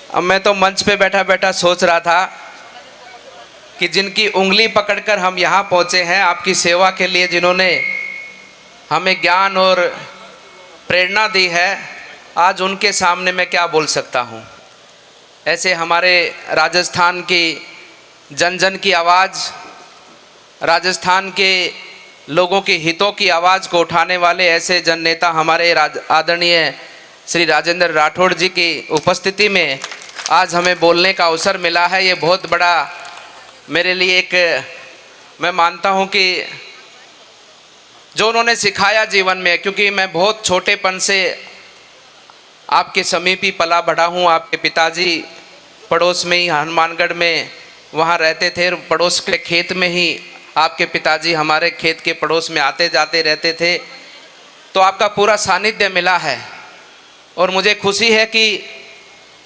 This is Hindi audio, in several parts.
अब मैं तो मंच पे बैठा बैठा सोच रहा था कि जिनकी उंगली पकड़कर हम यहाँ पहुँचे हैं आपकी सेवा के लिए, जिन्होंने हमें ज्ञान और प्रेरणा दी है, आज उनके सामने मैं क्या बोल सकता हूँ। ऐसे हमारे राजस्थान की जन जन की आवाज़, राजस्थान के लोगों के हितों की आवाज़ को उठाने वाले ऐसे जन नेता हमारे आदरणीय श्री राजेंद्र राठौड़ जी की उपस्थिति में आज हमें बोलने का अवसर मिला है। ये बहुत बड़ा मेरे लिए एक, मैं मानता हूँ कि जो उन्होंने सिखाया जीवन में, क्योंकि मैं बहुत छोटेपन से आपके समीप ही पला बढ़ा हूँ। आपके पिताजी पड़ोस में ही हनुमानगढ़ में वहाँ रहते थे, पड़ोस के खेत में ही आपके पिताजी हमारे खेत के पड़ोस में आते जाते रहते थे, तो आपका पूरा सानिध्य मिला है। और मुझे खुशी है कि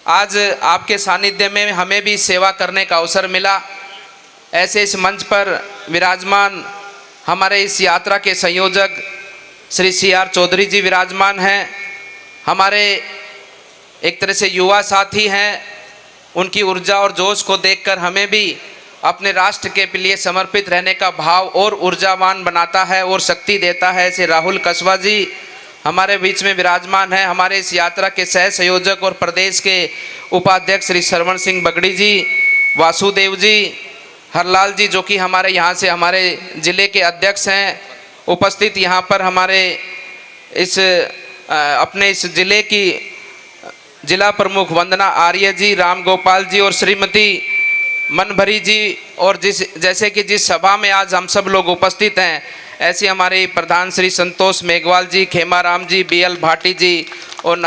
आज आपके सानिध्य में हमें भी सेवा करने का अवसर मिला। ऐसे इस मंच पर विराजमान हमारे इस यात्रा के संयोजक श्री CR चौधरी जी विराजमान हैं, हमारे एक तरह से युवा साथी हैं। उनकी ऊर्जा और जोश को देखकर हमें भी अपने राष्ट्र के लिए समर्पित रहने का भाव और ऊर्जावान बनाता है और शक्ति देता है। ऐसे राहुल कसवा जी हमारे बीच में विराजमान हैं, हमारे इस यात्रा के सह संयोजक और प्रदेश के उपाध्यक्ष श्री श्रवण सिंह बगड़ी जी, वासुदेव जी, हरलाल जी जो कि हमारे यहाँ से हमारे ज़िले के अध्यक्ष हैं, उपस्थित यहाँ पर हमारे इस अपने इस ज़िले की जिला प्रमुख वंदना आर्य जी, राम गोपाल जी और श्रीमती मनभरी जी, और जैसे कि जिस सभा में आज हम सब लोग उपस्थित हैं, ऐसे हमारे प्रधान श्री संतोष मेघवाल जी, खेमाराम जी, BL भाटी जी और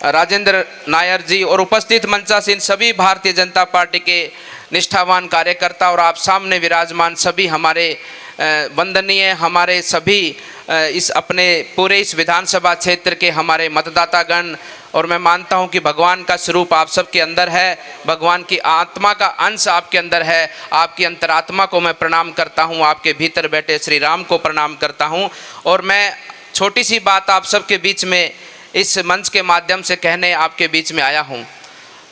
राजेंद्र नायर जी और उपस्थित मंचासीन सभी भारतीय जनता पार्टी के निष्ठावान कार्यकर्ता और आप सामने विराजमान सभी हमारे वंदनीय, हमारे सभी इस अपने पूरे इस विधानसभा क्षेत्र के हमारे मतदातागण, और मैं मानता हूं कि भगवान का स्वरूप आप सबके अंदर है, भगवान की आत्मा का अंश आपके अंदर है। आपकी अंतरात्मा को मैं प्रणाम करता हूं, आपके भीतर बैठे श्री राम को प्रणाम करता हूं। और मैं छोटी सी बात आप सबके बीच में इस मंच के माध्यम से कहने आपके बीच में आया हूं।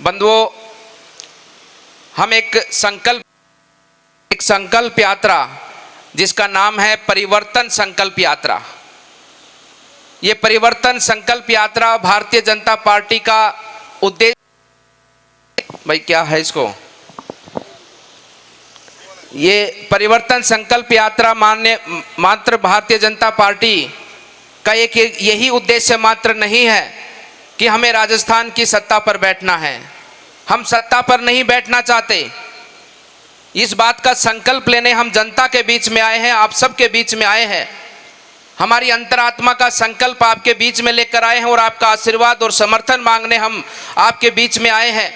बंधुओं, हम एक संकल्प यात्रा जिसका नाम है परिवर्तन संकल्प यात्रा, ये परिवर्तन संकल्प यात्रा भारतीय जनता पार्टी का उद्देश्य, भाई क्या है इसको, ये परिवर्तन संकल्प यात्रा मात्र भारतीय जनता पार्टी का एक यही उद्देश्य मात्र नहीं है कि हमें राजस्थान की सत्ता पर बैठना है। हम सत्ता पर नहीं बैठना चाहते, इस बात का संकल्प लेने हम जनता के बीच में आए हैं, आप सबके बीच में आए हैं। हमारी अंतरात्मा का संकल्प आपके बीच में लेकर आए हैं और आपका आशीर्वाद और समर्थन मांगने हम आपके बीच में आए हैं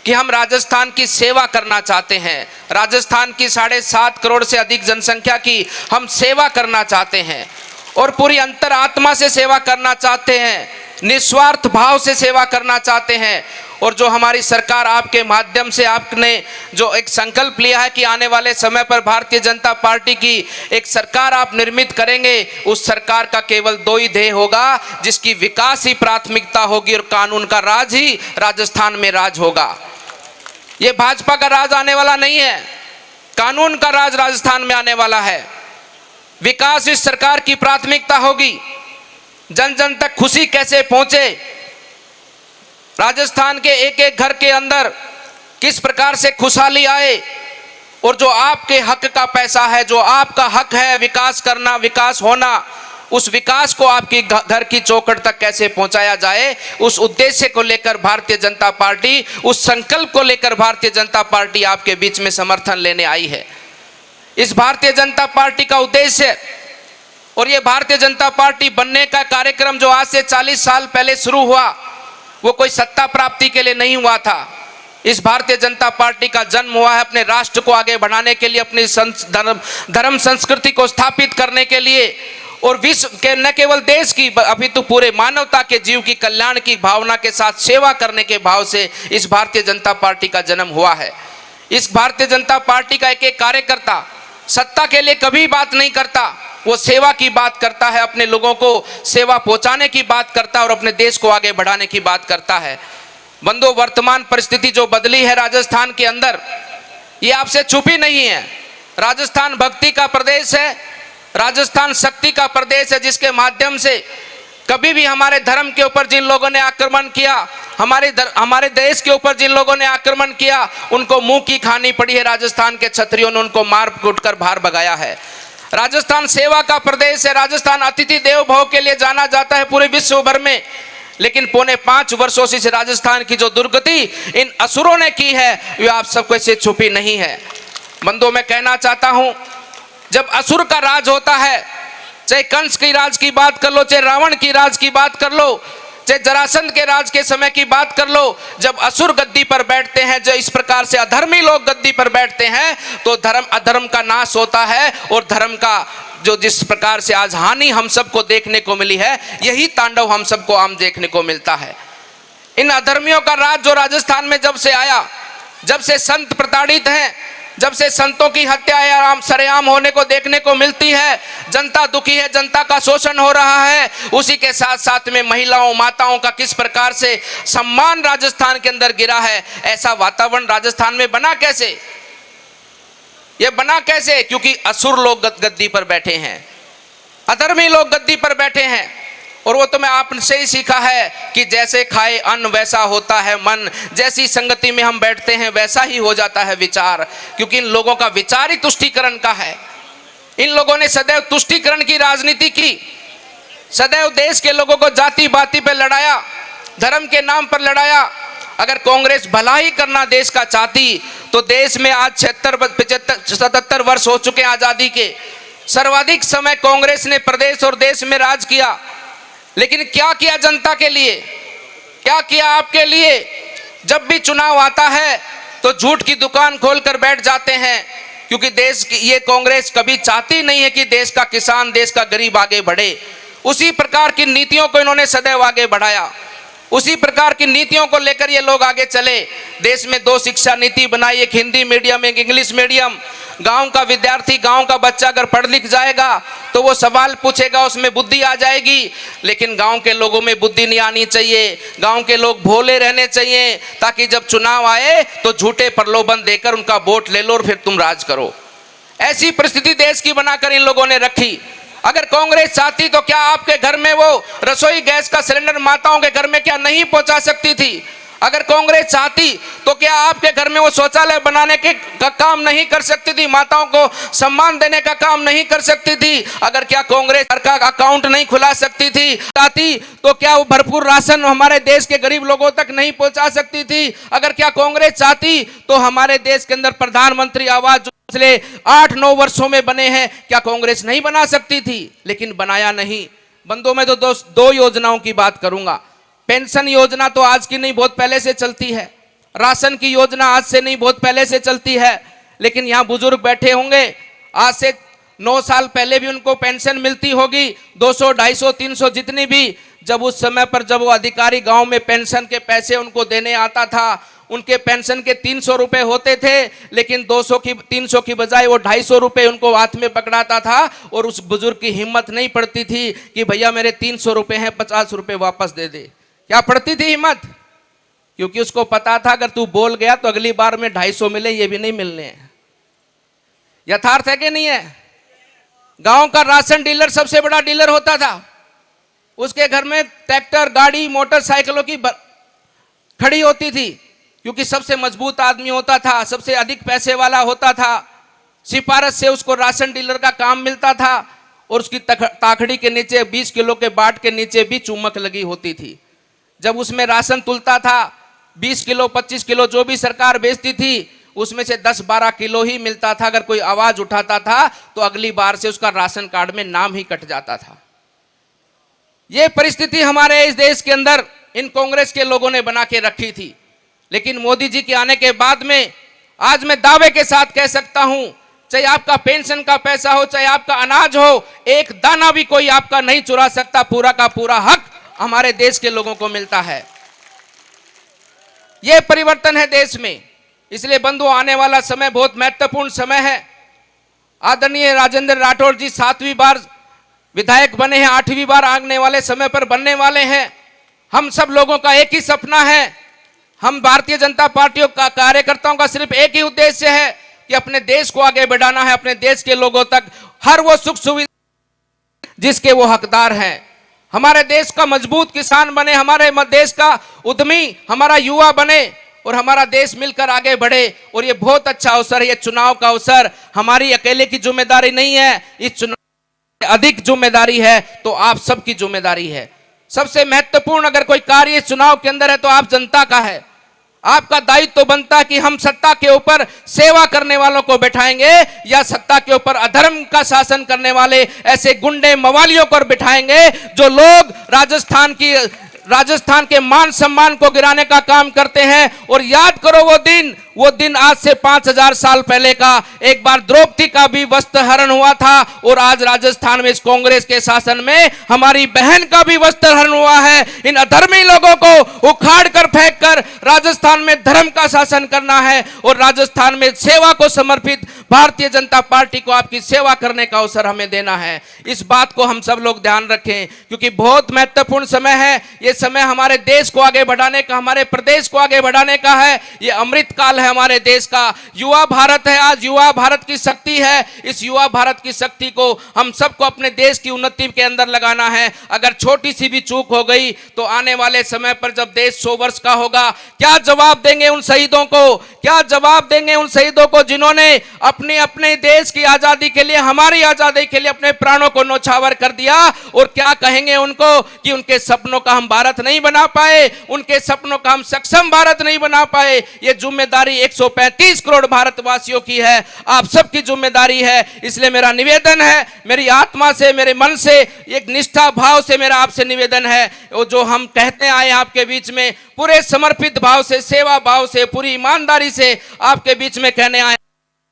कि हम राजस्थान की सेवा करना चाहते हैं। राजस्थान की 7.5 करोड़ से अधिक जनसंख्या की हम सेवा करना चाहते हैं और पूरी अंतरात्मा से सेवा करना चाहते हैं, निस्वार्थ भाव से सेवा करना चाहते हैं। और जो हमारी सरकार आपके माध्यम से आपने जो एक संकल्प लिया है कि आने वाले समय पर भारतीय जनता पार्टी की एक सरकार आप निर्मित करेंगे, उस सरकार का केवल 2 ही ध्येय होगा, जिसकी विकास ही प्राथमिकता होगी और कानून का राज ही राजस्थान में राज होगा। ये भाजपा का राज आने वाला नहीं है, कानून का राज राजस्थान में आने वाला है। विकास इस सरकार की प्राथमिकता होगी। जन जन तक खुशी कैसे पहुंचे, राजस्थान के एक एक घर के अंदर किस प्रकार से खुशहाली आए, और जो आपके हक का पैसा है, जो आपका हक है विकास करना, विकास होना, उस विकास को आपकी घर की चौखट तक कैसे पहुंचाया जाए, उस उद्देश्य को लेकर भारतीय जनता पार्टी, उस संकल्प को लेकर भारतीय जनता पार्टी आपके बीच में समर्थन लेने आई है। इस भारतीय जनता पार्टी का उद्देश्य, और ये भारतीय जनता पार्टी बनने का कार्यक्रम जो आज से 40 साल पहले शुरू हुआ, वो कोई सत्ता प्राप्ति के लिए नहीं हुआ था। इस भारतीय जनता पार्टी का जन्म हुआ है अपने राष्ट्र को आगे बढ़ाने के लिए, अपनी धर्म संस्कृति को स्थापित करने के लिए, और विश्व के न केवल देश की अभी तो पूरे मानवता के जीव की कल्याण की भावना के साथ सेवा करने के भाव से इस भारतीय जनता पार्टी का जन्म हुआ है। इस भारतीय जनता पार्टी का एक एक कार्यकर्ता सत्ता के लिए कभी बात नहीं करता, वो सेवा की बात करता है, अपने लोगों को सेवा पहुंचाने की बात करता है और अपने देश को आगे बढ़ाने की बात करता है। बंधुओं, वर्तमान परिस्थिति जो बदली है राजस्थान के अंदर, ये आपसे छुपी नहीं है। राजस्थान भक्ति का प्रदेश है, राजस्थान शक्ति का प्रदेश है, जिसके माध्यम से कभी भी हमारे धर्म के ऊपर जिन लोगों ने आक्रमण किया, हमारे देश के ऊपर जिन लोगों ने आक्रमण किया, उनको मुंह की खानी पड़ी है। राजस्थान के क्षत्रियों ने उनको मार कूट कर बाहर भगाया है। राजस्थान सेवा का प्रदेश है। राजस्थान अतिथि देव भव के लिए जाना जाता है पूरे विश्व भर में। लेकिन पौने 5 वर्षों से इस राजस्थान की जो दुर्गति इन असुरों ने की है, ये आप सबको से छुपी नहीं है। बंधुओं, मैं कहना चाहता हूं, जब असुर का राज होता है, चाहे कंस की राज की बात कर लो, चाहे रावण की राज की बात कर लो, चाहे जरासंध के राज के समय की बात कर लो, जब असुर गद्दी पर बैठते हैं, जो इस प्रकार से अधर्मी लोग गद्दी पर बैठते हैं, तो अधर्म का नाश होता है और धर्म का जो जिस प्रकार से आज हानि हम सबको देखने को मिली है, यही तांडव हम सबको आम देखने को मिलता है। इन अधर्मियों का राज जो राजस्थान में जब से आया, जब से संत प्रताड़ित हैं, जब से संतों की हत्या सरेआम होने को देखने को मिलती है, जनता दुखी है, जनता का शोषण हो रहा है, उसी के साथ साथ में महिलाओं माताओं का किस प्रकार से सम्मान राजस्थान के अंदर गिरा है। ऐसा वातावरण राजस्थान में बना कैसे? ये बना कैसे? क्योंकि असुर लोग गद्दी पर बैठे हैं, अधर्मी लोग गद्दी पर बैठे हैं। और वो तो मैं आपसे ही सीखा है कि जैसे खाए अन्न वैसा होता है मन, जैसी संगति में हम बैठते हैं वैसा ही हो जाता है विचार। क्योंकि इन लोगों का विचार ही तुष्टीकरण का है। इन लोगों ने सदैव तुष्टीकरण की राजनीति की, सदैव देश के लोगों को जाति बाती पर लड़ाया, धर्म के नाम पर लड़ाया। अगर कांग्रेस भला ही करना देश का चाहती तो देश में आज 77 वर्ष हो चुके हैं आजादी के। सर्वाधिक समय कांग्रेस ने प्रदेश और देश में राज किया, लेकिन क्या किया जनता के लिए, क्या किया आपके लिए? जब भी चुनाव आता है तो झूठ की दुकान खोलकर बैठ जाते हैं, क्योंकि देश की ये कांग्रेस कभी चाहती नहीं है कि देश का किसान, देश का गरीब आगे बढ़े। उसी प्रकार की नीतियों को इन्होंने सदैव आगे बढ़ाया, उसी प्रकार की नीतियों को लेकर ये लोग आगे चले। देश में 2 शिक्षा नीति बनाई, एक हिंदी मीडियम, एक इंग्लिश मीडियम। गांव का विद्यार्थी, गांव का बच्चा अगर पढ़ लिख जाएगा तो वो सवाल पूछेगा, उसमें बुद्धि आ जाएगी। लेकिन गांव के लोगों में बुद्धि नहीं आनी चाहिए, गांव के लोग भोले रहने चाहिए, ताकि जब चुनाव आए तो झूठे प्रलोभन देकर उनका वोट ले लो और फिर तुम राज करो। ऐसी परिस्थिति देश की बनाकर इन लोगों ने रखी। अगर कांग्रेस चाहती तो क्या आपके घर में वो रसोई गैस का सिलेंडर माताओं के घर में क्या नहीं पहुंचा सकती थी? अगर कांग्रेस चाहती तो क्या आपके घर में वो शौचालय बनाने का काम नहीं कर सकती थी? माताओं को सम्मान देने का काम नहीं कर सकती थी? अगर क्या कांग्रेस का अकाउंट नहीं खुला सकती थी? चाहती तो क्या वो भरपूर राशन हमारे देश के गरीब लोगों तक नहीं पहुंचा सकती थी? अगर क्या कांग्रेस चाहती तो हमारे देश के अंदर प्रधानमंत्री आवास पिछले 8-9 वर्षों में बने हैं, क्या कांग्रेस नहीं बना सकती थी? लेकिन बनाया नहीं। बंधुओं, में तो 2 योजनाओं की बात करूंगा। पेंशन योजना तो आज की नहीं, बहुत पहले से चलती है। राशन की योजना आज से नहीं, बहुत पहले से चलती है। लेकिन यहाँ बुजुर्ग बैठे होंगे, आज से 9 साल पहले भी उनको पेंशन मिलती होगी, 200, 250, 300 जितनी भी। जब उस समय पर जब वो अधिकारी गांव में पेंशन के पैसे उनको देने आता था, उनके पेंशन के 300 रुपए होते थे, लेकिन 300 की बजाय वो 250 रुपए उनको हाथ में पकड़ाता था। और उस बुजुर्ग की हिम्मत नहीं पड़ती थी कि भैया मेरे 300 रुपए हैं, 50 रुपए वापस दे दे। क्या पड़ती थी हिम्मत? क्योंकि उसको पता था अगर तू बोल गया तो अगली बार में 250 मिले, ये भी नहीं मिलने हैं। यथार्थ है कि नहीं है? गांव का राशन डीलर सबसे बड़ा डीलर होता था। उसके घर में ट्रैक्टर, गाड़ी, मोटरसाइकिलों की खड़ी होती थी, क्योंकि सबसे मजबूत आदमी होता था, सबसे अधिक पैसे वाला होता था। सिफारिश से उसको राशन डीलर का काम मिलता था। और उसकी ताखड़ी के नीचे 20 किलो के बाट के नीचे भी चुम्बक लगी होती थी। जब उसमें राशन तुलता था, 20 किलो 25 किलो जो भी सरकार बेचती थी, उसमें से 10-12 किलो ही मिलता था। अगर कोई आवाज उठाता था तो अगली बार से उसका राशन कार्ड में नाम ही कट जाता था। ये परिस्थिति हमारे इस देश के अंदर इन कांग्रेस के लोगों ने बना के रखी थी। लेकिन मोदी जी के आने के बाद में आज मैं दावे के साथ कह सकता हूं, चाहे आपका पेंशन का पैसा हो, चाहे आपका अनाज हो, एक दाना भी कोई आपका नहीं चुरा सकता। पूरा का पूरा हक हमारे देश के लोगों को मिलता है। यह परिवर्तन है देश में। इसलिए बंधुओं, आने वाला समय बहुत महत्वपूर्ण समय है। आदरणीय राजेंद्र राठौड़ जी 7वीं बार विधायक बने हैं, 8वीं बार आने वाले समय पर बनने वाले हैं। हम सब लोगों का एक ही सपना है, हम भारतीय जनता पार्टी का कार्यकर्ताओं का सिर्फ एक ही उद्देश्य है कि अपने देश को आगे बढ़ाना है, अपने देश के लोगों तक हर वो सुख सुविधा जिसके वो हकदार हैं। हमारे देश का मजबूत किसान बने, हमारे देश का उद्यमी हमारा युवा बने और हमारा देश मिलकर आगे बढ़े। और ये बहुत अच्छा अवसर है, ये चुनाव का अवसर हमारी अकेले की जिम्मेदारी नहीं है, इस चुनाव अधिक जिम्मेदारी है तो आप सबकी जिम्मेदारी है। सबसे महत्वपूर्ण अगर कोई कार्य इस चुनाव के अंदर है तो आप जनता का है। आपका दायित्व तो बनता है कि हम सत्ता के ऊपर सेवा करने वालों को बैठाएंगे या सत्ता के ऊपर अधर्म का शासन करने वाले ऐसे गुंडे मवालियों को बिठाएंगे जो लोग राजस्थान के मान सम्मान को गिराने का काम करते हैं। और याद करो वो दिन आज से 5000 साल पहले का, एक बार द्रौपदी का भी वस्त्र हरण हुआ था और आज राजस्थान में इस कांग्रेस के शासन में हमारी बहन का भी वस्त्र हरण हुआ है। इन अधर्मी लोगों को उखाड़ कर फेंक कर राजस्थान में धर्म का शासन करना है और राजस्थान में सेवा को समर्पित भारतीय जनता पार्टी को आपकी सेवा करने का अवसर हमें देना है। इस बात को हम सब लोग ध्यान रखें क्योंकि बहुत महत्वपूर्ण समय है। ये समय हमारे देश को आगे बढ़ाने का, हमारे प्रदेश को आगे बढ़ाने का है। ये अमृत काल है हमारे देश का। युवा भारत है, आज युवा भारत की शक्ति है। इस युवा भारत की शक्ति को हम सबको अपने देश की उन्नति के अंदर लगाना है। अगर छोटी सी भी चूक हो गई तो आने वाले समय पर जब देश 100 वर्ष का होगा, क्या जवाब देंगे उन शहीदों को, क्या जवाब देंगे उन शहीदों को जिन्होंने अपने देश की आजादी के लिए, हमारी आजादी के लिए अपने प्राणों को न्यौछावर कर दिया। और क्या कहेंगे उनको कि उनके सपनों का हम भारत नहीं बना पाए, उनके सपनों का हम सक्षम भारत नहीं बना पाए। ये जिम्मेदारी 135 करोड़ भारतवासियों की है, आप सबकी जिम्मेदारी है। इसलिए मेरा निवेदन है, मेरी आत्मा से, मेरे मन से, एक निष्ठा भाव से मेरा आपसे निवेदन है, वो जो हम कहते आए आपके बीच में पूरे समर्पित भाव से, सेवा भाव से, पूरी ईमानदारी से आपके बीच में कहने आए,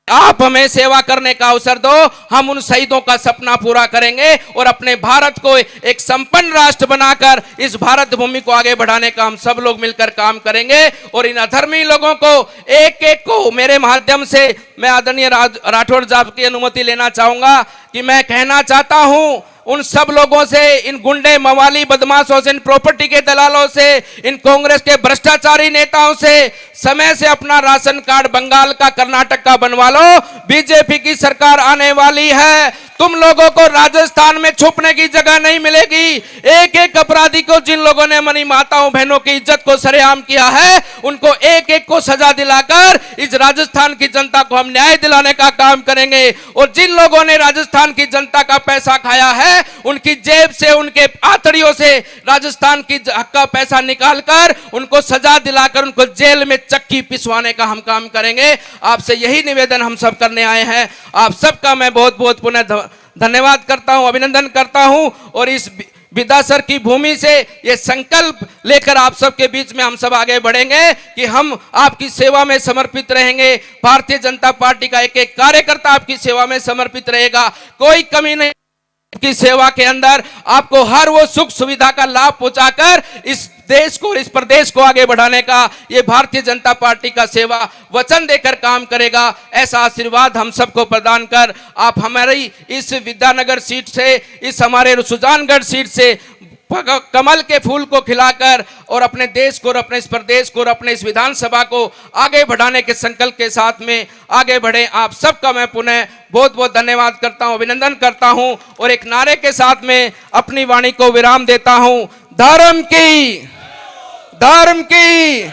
आप हमें सेवा करने का अवसर दो। हम उन शहीदों का सपना पूरा करेंगे और अपने भारत को एक संपन्न राष्ट्र बनाकर इस भारत भूमि को आगे बढ़ाने का हम सब लोग मिलकर काम करेंगे। और इन अधर्मी लोगों को एक एक को मेरे माध्यम से मैं आदरणीय राठौड़ साहब की अनुमति लेना चाहूंगा कि मैं कहना चाहता हूं उन सब लोगों से, इन गुंडे मवाली बदमाशों से, इन प्रॉपर्टी के दलालों से, इन कांग्रेस के भ्रष्टाचारी नेताओं से समय से अपना राशन कार्ड बंगाल का, कर्नाटक का बनवा लो। बीजेपी की सरकार आने वाली है, तुम लोगों को राजस्थान में छुपने की जगह नहीं मिलेगी। एक एक अपराधी को, जिन लोगों ने हमारी माताओं बहनों की इज्जत को सरेआम किया है, उनको एक एक को सजा दिलाकर इस राजस्थान की जनता को हम न्याय दिलाने का काम करेंगे। और जिन लोगों ने राजस्थान की जनता का पैसा खाया है, उनकी जेब से, उनके आतड़ियों से राजस्थान की हक का पैसा निकालकर उनको सजा दिलाकर उनको जेल में चक्की पिसवाने का हम काम करेंगे। आपसे यही निवेदन हम सब करने आए हैं। आप सबका मैं बहुत बहुत पुनः धन्यवाद करता हूं, अभिनंदन करता हूं। और इस विधासर की भूमि से ये संकल्प लेकर आप सबके बीच में हम सब आगे बढ़ेंगे कि हम आपकी सेवा में समर्पित रहेंगे। भारतीय जनता पार्टी का एक एक कार्यकर्ता आपकी सेवा में समर्पित रहेगा, कोई कमी नहीं की सेवा के अंदर। आपको हर वो सुख सुविधा का लाभ पहुंचाकर इस देश को, इस प्रदेश को आगे बढ़ाने का ये भारतीय जनता पार्टी का सेवा वचन देकर काम करेगा। ऐसा आशीर्वाद हम सबको प्रदान कर आप हमारी इस विद्यानगर सीट से, इस हमारे सुजानगढ़ सीट से कमल के फूल को खिलाकर और अपने देश को और अपने इस प्रदेश को और अपने इस विधानसभा को आगे बढ़ाने के संकल्प के साथ में आगे बढ़े। आप सबका मैं पुनः बहुत बहुत धन्यवाद करता हूं, अभिनंदन करता हूं और एक नारे के साथ में अपनी वाणी को विराम देता हूं। धर्म की, धर्म की,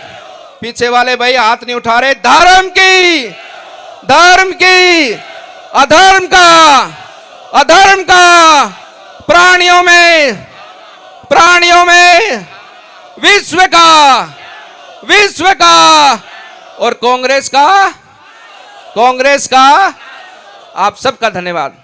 पीछे वाले भाई हाथ नहीं उठा रहे, धर्म की, धर्म की, अधर्म का, अधर्म का, प्राणियों में, प्राणियों में, विश्व का, विश्व का, और कांग्रेस का, कांग्रेस का। आप सबका धन्यवाद।